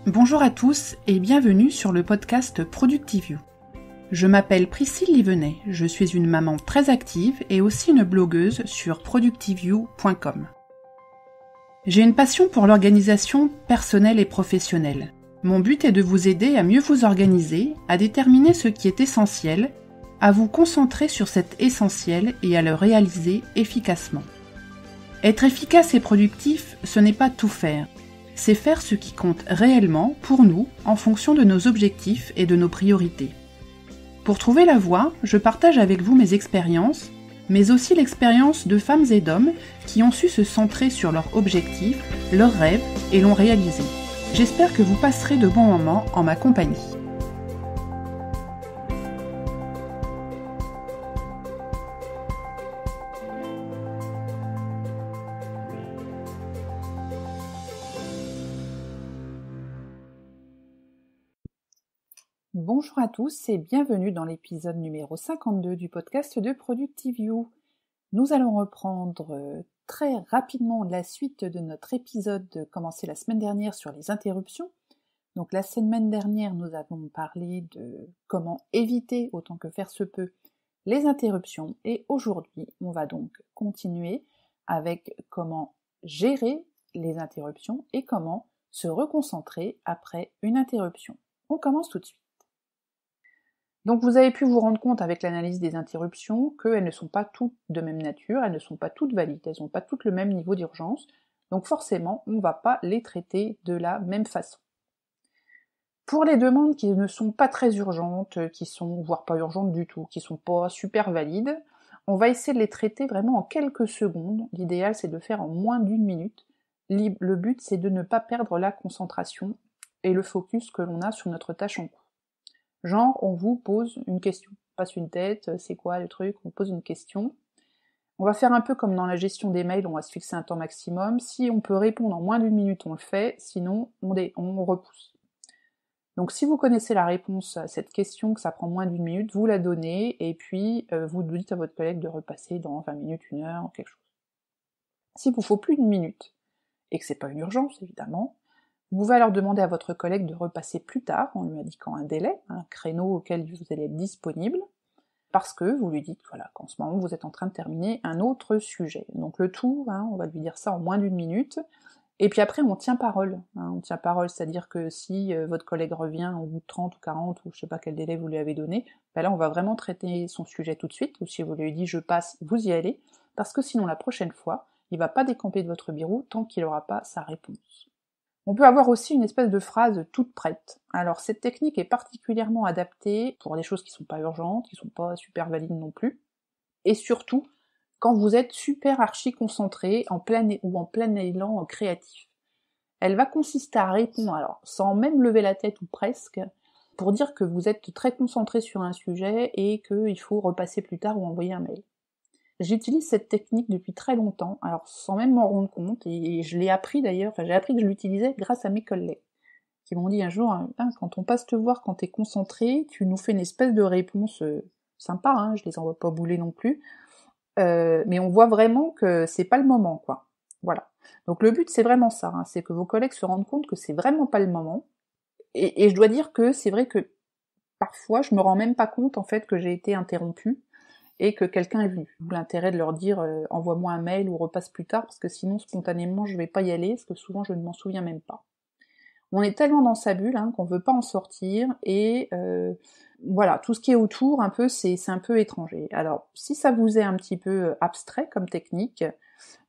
Bonjour à tous et bienvenue sur le podcast Productivio. Je m'appelle Priscille Livenet, je suis une maman très active et aussi une blogueuse sur productivio.com. J'ai une passion pour l'organisation personnelle et professionnelle. Mon but est de vous aider à mieux vous organiser, à déterminer ce qui est essentiel, à vous concentrer sur cet essentiel et à le réaliser efficacement. Être efficace et productif, ce n'est pas tout faire. C'est faire ce qui compte réellement pour nous en fonction de nos objectifs et de nos priorités. Pour trouver la voie, je partage avec vous mes expériences, mais aussi l'expérience de femmes et d'hommes qui ont su se centrer sur leurs objectifs, leurs rêves et l'ont réalisé. J'espère que vous passerez de bons moments en ma compagnie. Bonjour à tous et bienvenue dans l'épisode numéro 52 du podcast de Productivio. Nous allons reprendre très rapidement la suite de notre épisode commencé la semaine dernière sur les interruptions. Donc la semaine dernière, nous avons parlé de comment éviter autant que faire se peut les interruptions et aujourd'hui, on va donc continuer avec comment gérer les interruptions et comment se reconcentrer après une interruption. On commence tout de suite. Donc vous avez pu vous rendre compte avec l'analyse des interruptions qu'elles ne sont pas toutes de même nature, elles ne sont pas toutes valides, elles n'ont pas toutes le même niveau d'urgence, donc forcément on ne va pas les traiter de la même façon. Pour les demandes qui ne sont pas très urgentes, qui sont voire pas urgentes du tout, qui sont pas super valides, on va essayer de les traiter vraiment en quelques secondes, l'idéal c'est de faire en moins d'1 minute, le but c'est de ne pas perdre la concentration et le focus que l'on a sur notre tâche en cours. Genre, on vous pose une question, on passe une tête, c'est quoi le truc, on pose une question. On va faire un peu comme dans la gestion des mails, on va se fixer un temps maximum. Si on peut répondre en moins d'1 minute, on le fait, sinon on repousse. Donc si vous connaissez la réponse à cette question, que ça prend moins d'1 minute, vous la donnez, et puis vous dites à votre collègue de repasser dans 20 minutes, 1 heure, ou quelque chose. S'il vous faut plus d'1 minute, et que c'est pas une urgence, évidemment, vous pouvez alors demander à votre collègue de repasser plus tard, en lui indiquant un délai, un créneau auquel vous allez être disponible, parce que vous lui dites voilà, qu'en ce moment vous êtes en train de terminer un autre sujet. Donc le tout, on va lui dire ça en moins d'1 minute, et puis après on tient parole. On tient parole, c'est-à-dire que si votre collègue revient au bout de 30 ou 40, ou je sais pas quel délai vous lui avez donné, ben là on va vraiment traiter son sujet tout de suite, ou si vous lui dites je passe, vous y allez, parce que sinon la prochaine fois, il va pas décamper de votre bureau tant qu'il n'aura pas sa réponse. On peut avoir aussi une espèce de phrase toute prête. Alors cette technique est particulièrement adaptée pour des choses qui sont pas urgentes, qui sont pas super valides non plus, et surtout quand vous êtes super archi concentré en plein élan créatif. Elle va consister à répondre, alors sans même lever la tête ou presque, pour dire que vous êtes très concentré sur un sujet et qu'il faut repasser plus tard ou envoyer un mail. J'utilise cette technique depuis très longtemps, alors sans même m'en rendre compte, et je l'ai appris d'ailleurs, j'ai appris que je l'utilisais grâce à mes collègues, qui m'ont dit un jour, quand on passe te voir quand t'es concentré, tu nous fais une espèce de réponse sympa, je les envoie pas bouler non plus, mais on voit vraiment que c'est pas le moment, quoi. Voilà. Donc le but c'est vraiment ça, c'est que vos collègues se rendent compte que c'est vraiment pas le moment, et je dois dire que c'est vrai que parfois je me rends même pas compte en fait que j'ai été interrompue, et que quelqu'un est venu. D'où l'intérêt de leur dire envoie-moi un mail ou repasse plus tard, parce que sinon spontanément je vais pas y aller, parce que souvent je ne m'en souviens même pas. On est tellement dans sa bulle qu'on veut pas en sortir, et voilà, tout ce qui est autour, un peu, c'est un peu étranger. Alors, si ça vous est un petit peu abstrait comme technique,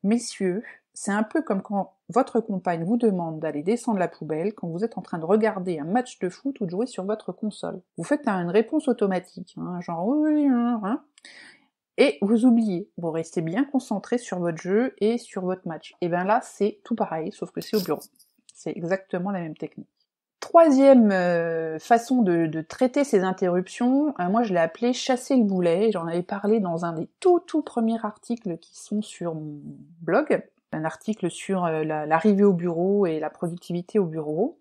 messieurs, c'est un peu comme quand votre compagne vous demande d'aller descendre la poubelle quand vous êtes en train de regarder un match de foot ou de jouer sur votre console. Vous faites une réponse automatique, genre oui, et vous oubliez. Vous restez bien concentré sur votre jeu et sur votre match. Et bien là, c'est tout pareil, sauf que c'est au bureau. C'est exactement la même technique. Troisième façon de traiter ces interruptions, moi je l'ai appelé chasser le boulet, j'en avais parlé dans un des tout premiers articles qui sont sur mon blog, un article sur l'arrivée au bureau et la productivité au bureau.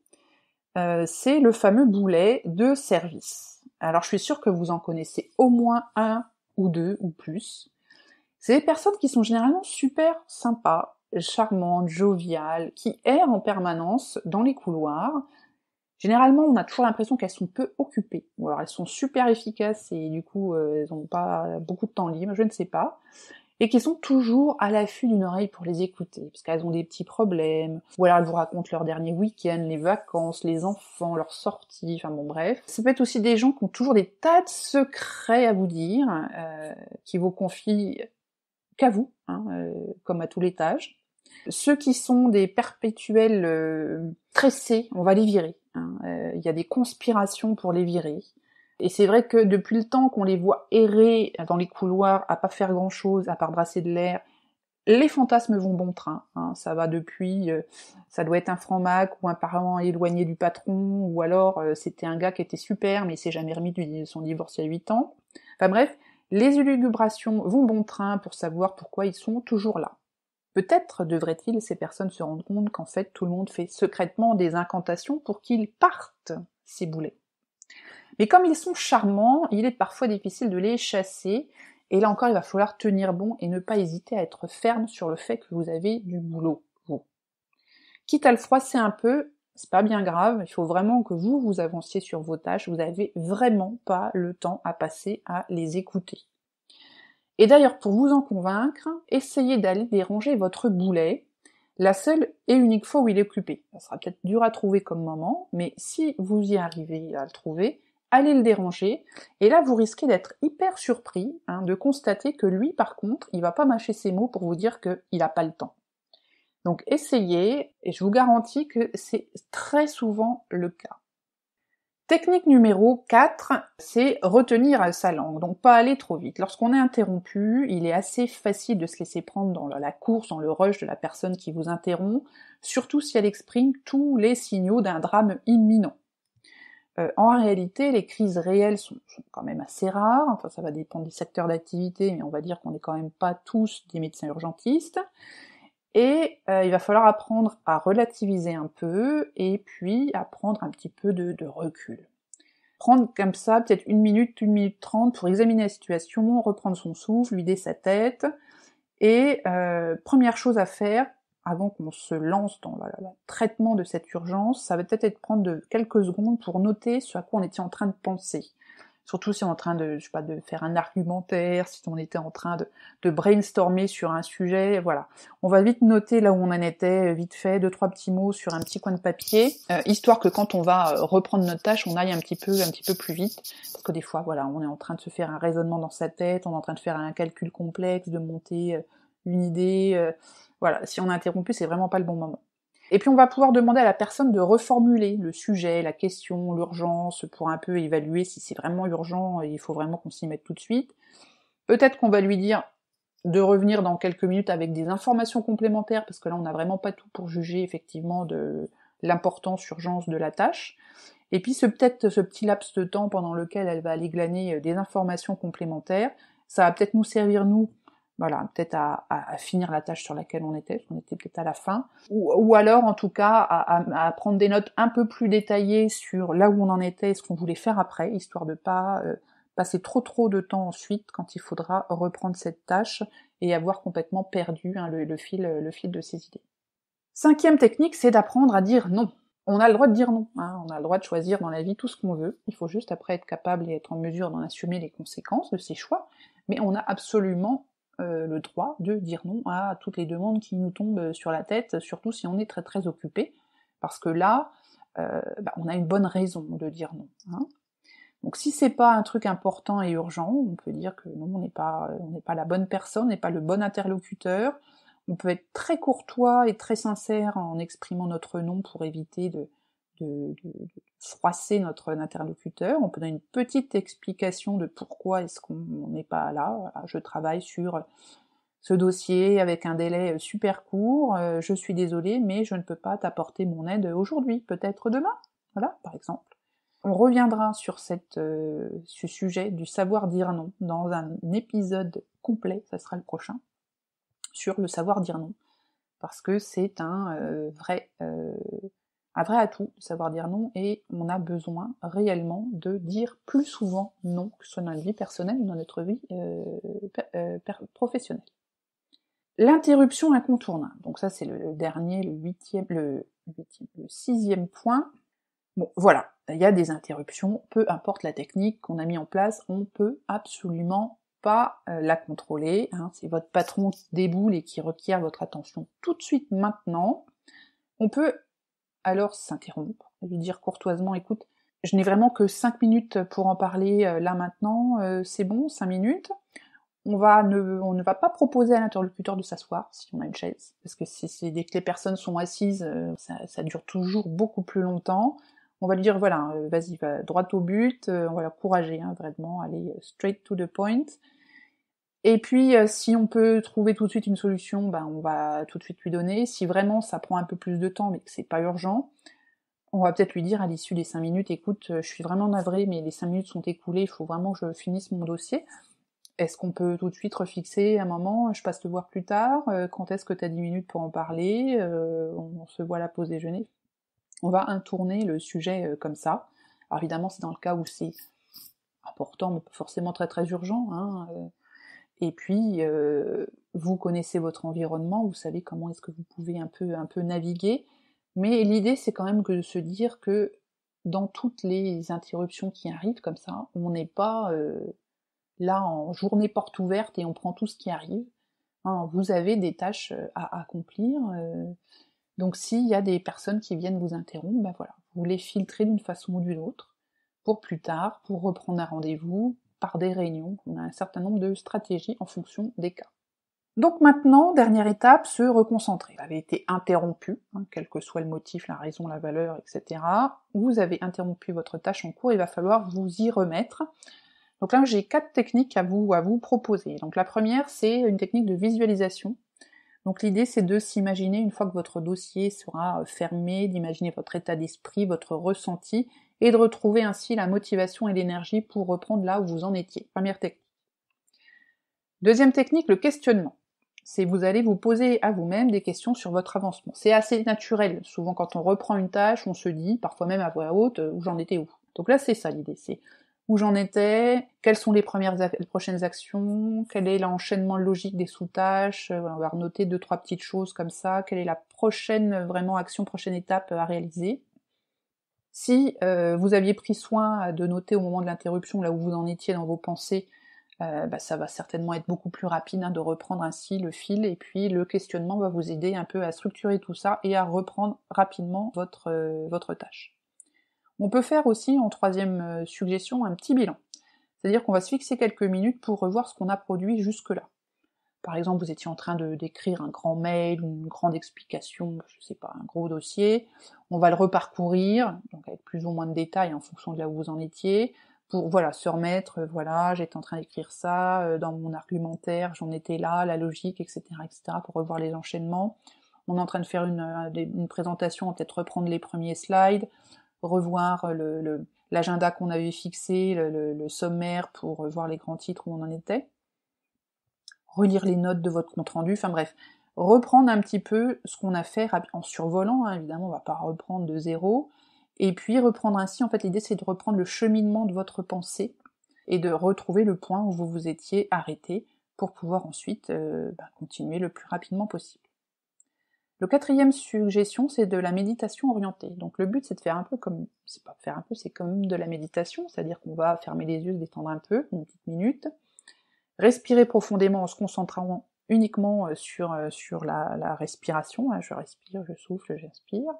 C'est le fameux boulet de service. Alors je suis sûre que vous en connaissez au moins un ou deux ou plus. C'est des personnes qui sont généralement super sympas, charmantes, joviales, qui errent en permanence dans les couloirs, Généralement, on a toujours l'impression qu'elles sont peu occupées, ou alors elles sont super efficaces et du coup, elles n'ont pas beaucoup de temps libre, je ne sais pas, et qui sont toujours à l'affût d'une oreille pour les écouter, parce qu'elles ont des petits problèmes, ou alors elles vous racontent leur dernier week-end, les vacances, les enfants, leurs sorties, enfin bon bref. Ça peut être aussi des gens qui ont toujours des tas de secrets à vous dire, qui vous confient qu'à vous, comme à tout l'étage. Ceux qui sont des perpétuels stressés, on va les virer. Il y a des conspirations pour les virer. Et c'est vrai que depuis le temps qu'on les voit errer dans les couloirs, à pas faire grand-chose, à part brasser de l'air, les fantasmes vont bon train. Ça va depuis, ça doit être un franc-mac ou un parent éloigné du patron, ou alors c'était un gars qui était super, mais il s'est jamais remis de son divorce il y a 8 ans. Enfin bref, les élucubrations vont bon train pour savoir pourquoi ils sont toujours là. Peut-être devraient-ils, ces personnes, se rendre compte qu'en fait tout le monde fait secrètement des incantations pour qu'ils partent, ces boulets. Mais comme ils sont charmants, il est parfois difficile de les chasser, et là encore il va falloir tenir bon et ne pas hésiter à être ferme sur le fait que vous avez du boulot, vous. Quitte à le froisser un peu, c'est pas bien grave, il faut vraiment que vous avanciez sur vos tâches, vous avez vraiment pas le temps à passer à les écouter. Et d'ailleurs, pour vous en convaincre, essayez d'aller déranger votre boulet, la seule et unique fois où il est occupé. Ça sera peut-être dur à trouver comme moment, mais si vous y arrivez à le trouver, allez le déranger, et là vous risquez d'être hyper surpris, de constater que lui, par contre, il va pas mâcher ses mots pour vous dire qu'il a pas le temps. Donc essayez, et je vous garantis que c'est très souvent le cas. Technique numéro 4, c'est retenir sa langue, donc pas aller trop vite. Lorsqu'on est interrompu, il est assez facile de se laisser prendre dans la course, dans le rush de la personne qui vous interrompt, surtout si elle exprime tous les signaux d'un drame imminent. En réalité, les crises réelles sont quand même assez rares, enfin ça va dépendre des secteurs d'activité, mais on va dire qu'on n'est quand même pas tous des médecins urgentistes, et il va falloir apprendre à relativiser un peu, et puis à prendre un petit peu de recul. Prendre comme ça peut-être 1 minute 30 pour examiner la situation, reprendre son souffle, vider sa tête, et première chose à faire, avant qu'on se lance dans le traitement de cette urgence, ça va peut-être être prendre quelques secondes pour noter ce à quoi on était en train de penser. Surtout si on est en train de, de faire un argumentaire, si on était en train de brainstormer sur un sujet, voilà. On va vite noter là où on en était, vite fait, 2-3 petits mots sur un petit coin de papier, histoire que quand on va reprendre notre tâche, on aille un petit peu plus vite, parce que des fois, voilà, on est en train de se faire un raisonnement dans sa tête, on est en train de faire un calcul complexe, de monter une idée, voilà. Si on est interrompu, c'est vraiment pas le bon moment. Et puis on va pouvoir demander à la personne de reformuler le sujet, la question, l'urgence, pour un peu évaluer si c'est vraiment urgent et il faut vraiment qu'on s'y mette tout de suite. Peut-être qu'on va lui dire de revenir dans quelques minutes avec des informations complémentaires, parce que là on n'a vraiment pas tout pour juger effectivement de l'importance, urgence de la tâche. Et puis peut-être ce petit laps de temps pendant lequel elle va aller glaner des informations complémentaires, ça va peut-être nous servir, nous, voilà, peut-être à finir la tâche sur laquelle on était, parce qu'on était peut-être à la fin, ou alors en tout cas à prendre des notes un peu plus détaillées sur là où on en était et ce qu'on voulait faire après, histoire de pas passer trop de temps ensuite quand il faudra reprendre cette tâche et avoir complètement perdu le fil de ses idées. 5e technique, c'est d'apprendre à dire non. On a le droit de dire non, on a le droit de choisir dans la vie tout ce qu'on veut, il faut juste après être capable et être en mesure d'en assumer les conséquences de ses choix, mais on a absolument le droit de dire non à toutes les demandes qui nous tombent sur la tête, surtout si on est très occupé, parce que là, on a une bonne raison de dire non. Donc si c'est pas un truc important et urgent, on peut dire que non, on n'est pas la bonne personne, on n'est pas le bon interlocuteur. On peut être très courtois et très sincère en exprimant notre non pour éviter de froisser notre interlocuteur. On peut donner une petite explication de pourquoi est-ce qu'on n'est pas là. Voilà, je travaille sur ce dossier avec un délai super court, je suis désolée, mais je ne peux pas t'apporter mon aide aujourd'hui, peut-être demain. Voilà, par exemple. On reviendra sur ce sujet du savoir dire non dans un épisode complet, ça sera le prochain, sur le savoir dire non, parce que c'est un vrai atout de savoir dire non, et on a besoin réellement de dire plus souvent non, que ce soit dans notre vie personnelle ou dans notre vie professionnelle. L'interruption incontournable, donc ça c'est le 6e point. Bon, voilà, il y a des interruptions, peu importe la technique qu'on a mis en place, on peut absolument pas la contrôler, hein. C'est votre patron qui déboule et qui requiert votre attention tout de suite maintenant. On peut alors s'interrompre, lui dire courtoisement, écoute, je n'ai vraiment que 5 minutes pour en parler là maintenant, c'est bon, 5 minutes. On ne va pas proposer à l'interlocuteur de s'asseoir, si on a une chaise, parce que dès que les personnes sont assises, ça dure toujours beaucoup plus longtemps. On va lui dire, voilà, vas-y, va droit au but, on va l'encourager, hein, vraiment, aller straight to the point. Et puis, si on peut trouver tout de suite une solution, ben, on va tout de suite lui donner. Si vraiment ça prend un peu plus de temps, mais que c'est pas urgent, on va peut-être lui dire à l'issue des 5 minutes, écoute, je suis vraiment navrée, mais les 5 minutes sont écoulées, il faut vraiment que je finisse mon dossier. Est-ce qu'on peut tout de suite refixer un moment, je passe te voir plus tard, quand est-ce que t'as 10 minutes pour en parler, on se voit à la pause déjeuner. On va intourner le sujet comme ça. Alors évidemment, c'est dans le cas où c'est important, mais pas forcément très très urgent, hein. Et puis, vous connaissez votre environnement, vous savez comment est-ce que vous pouvez un peu naviguer, mais l'idée c'est quand même que de se dire que dans toutes les interruptions qui arrivent comme ça, on n'est pas là en journée porte ouverte et on prend tout ce qui arrive. Hein, vous avez des tâches à accomplir, donc s'il y a des personnes qui viennent vous interrompre, ben voilà, vous les filtrez d'une façon ou d'une autre, pour plus tard, pour reprendre un rendez-vous, par des réunions. On a un certain nombre de stratégies en fonction des cas. Donc maintenant, dernière étape, se reconcentrer. Vous avez été interrompu, hein, quel que soit le motif, la raison, la valeur, etc. Vous avez interrompu votre tâche en cours, il va falloir vous y remettre. Donc là, j'ai 4 techniques à vous proposer. Donc la première, c'est une technique de visualisation. Donc l'idée, c'est de s'imaginer, une fois que votre dossier sera fermé, d'imaginer votre état d'esprit, votre ressenti, et de retrouver ainsi la motivation et l'énergie pour reprendre là où vous en étiez. Première technique. Deuxième technique, le questionnement. C'est vous allez vous poser à vous-même des questions sur votre avancement. C'est assez naturel. Souvent, quand on reprend une tâche, on se dit, parfois même à voix haute, où j'en étais où. Donc là, c'est ça l'idée, c'est où j'en étais, quelles sont les prochaines actions, quel est l'enchaînement logique des sous-tâches, on va renoter 2-3 petites choses comme ça, quelle est la prochaine vraiment action, prochaine étape à réaliser. Si vous aviez pris soin de noter au moment de l'interruption là où vous en étiez dans vos pensées, ça va certainement être beaucoup plus rapide de reprendre ainsi le fil, et puis le questionnement va vous aider un peu à structurer tout ça et à reprendre rapidement votre tâche. On peut faire aussi, en troisième suggestion, un petit bilan. C'est-à-dire qu'on va se fixer quelques minutes pour revoir ce qu'on a produit jusque-là. Par exemple, vous étiez en train d'écrire un grand mail ou une grande explication, je sais pas, un gros dossier. On va le reparcourir, donc avec plus ou moins de détails en fonction de là où vous en étiez, pour voilà se remettre, voilà, j'étais en train d'écrire ça, dans mon argumentaire, j'en étais là, la logique, etc., pour revoir les enchaînements. On est en train de faire une présentation, on va peut-être reprendre les premiers slides, revoir l'agenda qu'on avait fixé, le sommaire pour voir les grands titres où on en était, relire les notes de votre compte-rendu, enfin bref, reprendre un petit peu ce qu'on a fait en survolant, hein, évidemment on va pas reprendre de zéro, et puis reprendre ainsi, en fait l'idée c'est de reprendre le cheminement de votre pensée, et de retrouver le point où vous vous étiez arrêté, pour pouvoir ensuite continuer le plus rapidement possible. Le quatrième suggestion, c'est de la méditation orientée. Donc le but, c'est de faire un peu comme, c'est pas faire un peu, c'est comme de la méditation, c'est-à-dire qu'on va fermer les yeux, se détendre un peu, une petite minute, respirer profondément en se concentrant uniquement sur la respiration, je respire, je souffle, j'inspire,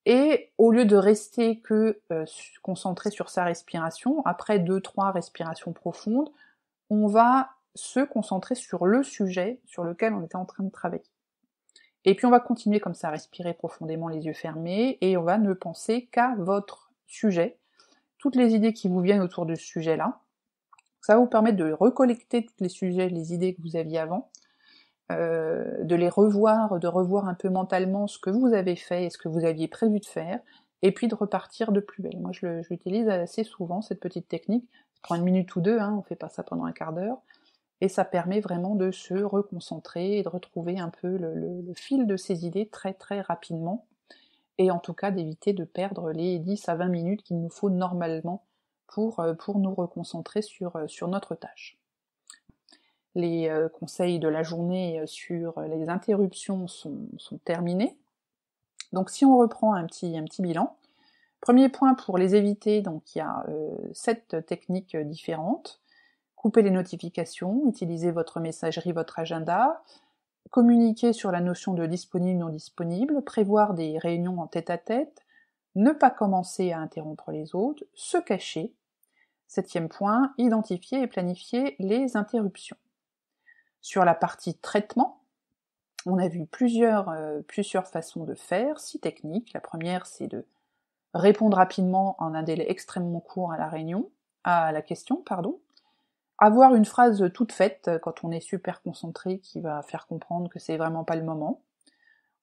et au lieu de rester que concentré sur sa respiration, après 2-3 respirations profondes, on va se concentrer sur le sujet sur lequel on était en train de travailler. Et puis on va continuer comme ça, à respirer profondément les yeux fermés, et on va ne penser qu'à votre sujet, toutes les idées qui vous viennent autour de ce sujet-là. Ça va vous permettre de recollecter tous les sujets, les idées que vous aviez avant, de les revoir, de revoir un peu mentalement ce que vous avez fait et ce que vous aviez prévu de faire, et puis de repartir de plus belle. Moi je l'utilise assez souvent, cette petite technique, ça prend 1 minute ou 2, on fait pas ça pendant un quart d'heure, et ça permet vraiment de se reconcentrer et de retrouver un peu le fil de ses idées très très rapidement, et en tout cas d'éviter de perdre les 10 à 20 minutes qu'il nous faut normalement pour nous reconcentrer sur notre tâche. Les conseils de la journée sur les interruptions sont terminés. Donc si on reprend un petit bilan, Premier point pour les éviter, donc il y a 7 techniques différentes. Couper les notifications, utiliser votre messagerie, votre agenda, communiquer sur la notion de disponible, non disponible, prévoir des réunions en tête-à-tête, ne pas commencer à interrompre les autres, se cacher. 7e point, identifier et planifier les interruptions. Sur la partie traitement, on a vu plusieurs façons de faire, 6 techniques. La première, c'est de répondre rapidement en un délai extrêmement court à la question. Avoir une phrase toute faite quand on est super concentré qui va faire comprendre que c'est vraiment pas le moment.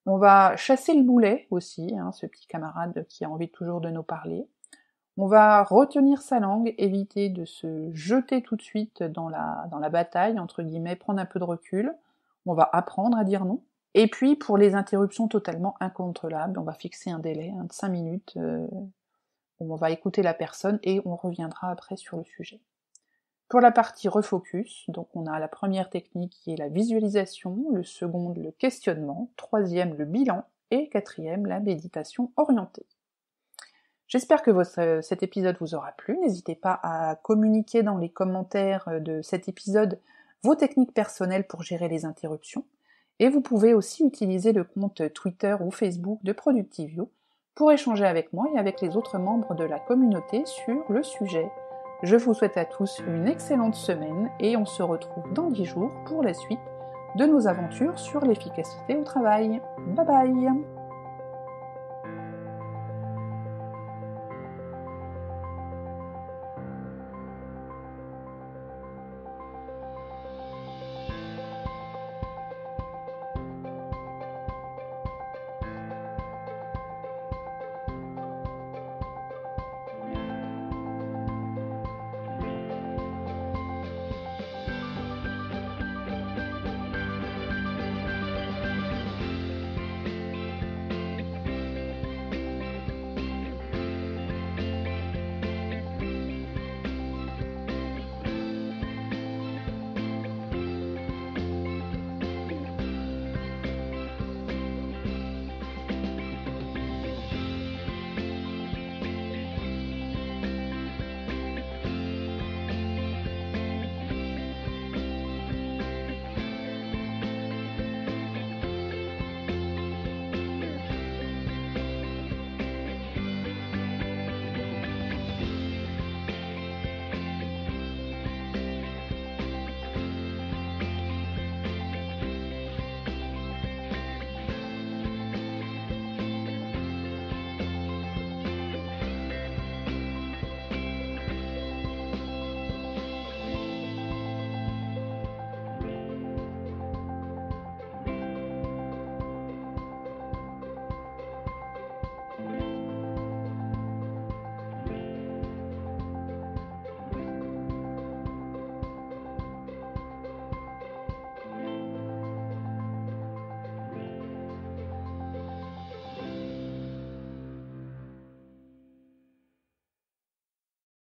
On va chasser le boulet aussi, ce petit camarade qui a envie toujours de nous parler. On va retenir sa langue, éviter de se jeter tout de suite dans la bataille, entre guillemets, prendre un peu de recul. On va apprendre à dire non. Et puis pour les interruptions totalement incontrôlables, on va fixer un délai de 5 minutes, où on va écouter la personne et on reviendra après sur le sujet. Pour la partie refocus, donc on a la première technique qui est la visualisation, le second le questionnement, troisième le bilan et quatrième la méditation orientée. J'espère que cet épisode vous aura plu, n'hésitez pas à communiquer dans les commentaires de cet épisode vos techniques personnelles pour gérer les interruptions, et vous pouvez aussi utiliser le compte Twitter ou Facebook de Productivio pour échanger avec moi et avec les autres membres de la communauté sur le sujet. Je vous souhaite à tous une excellente semaine et on se retrouve dans 10 jours pour la suite de nos aventures sur l'efficacité au travail. Bye bye!